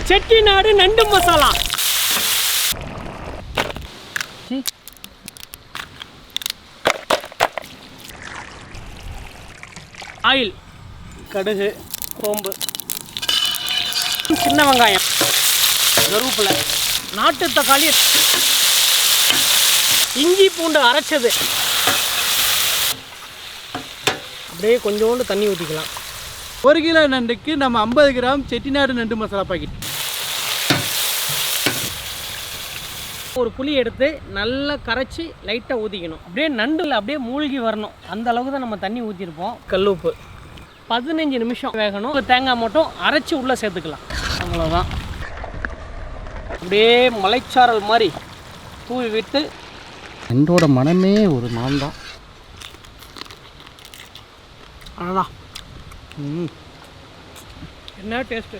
செட்டிநாடு நண்டு மசாலா. ஆயில், கடுகு, சோம்பு, சின்ன வெங்காயம், கருவேப்பிலை, நாட்டு தக்காளி, இஞ்சி பூண்டு அரைச்சது. அப்படியே கொஞ்சோண்டு தண்ணி ஊற்றிக்கலாம். 1 கிலோ நண்டுக்கு நம்ம 50 கிராம் செட்டிநாடு நண்டு மசாலா பாக்கெட். ஒரு புளி எடுத்து நல்லா கரைச்சி லைட்டாக ஊற்றிக்கணும். அப்படியே நண்டில் அப்படியே மூழ்கி வரணும். அந்த அளவுக்கு தான் நம்ம தண்ணி ஊற்றிருப்போம். கல்லுப்பு 15 நிமிஷம் வேகணும். தேங்காய் மட்டும் அரைச்சி உள்ளே சேர்த்துக்கலாம். அவ்வளோதான். அப்படியே மலைச்சாரல் மாதிரி தூவி விட்டு நண்டோட மனமே ஒரு மனம் தான். அதான் என்ன டேஸ்ட்டு.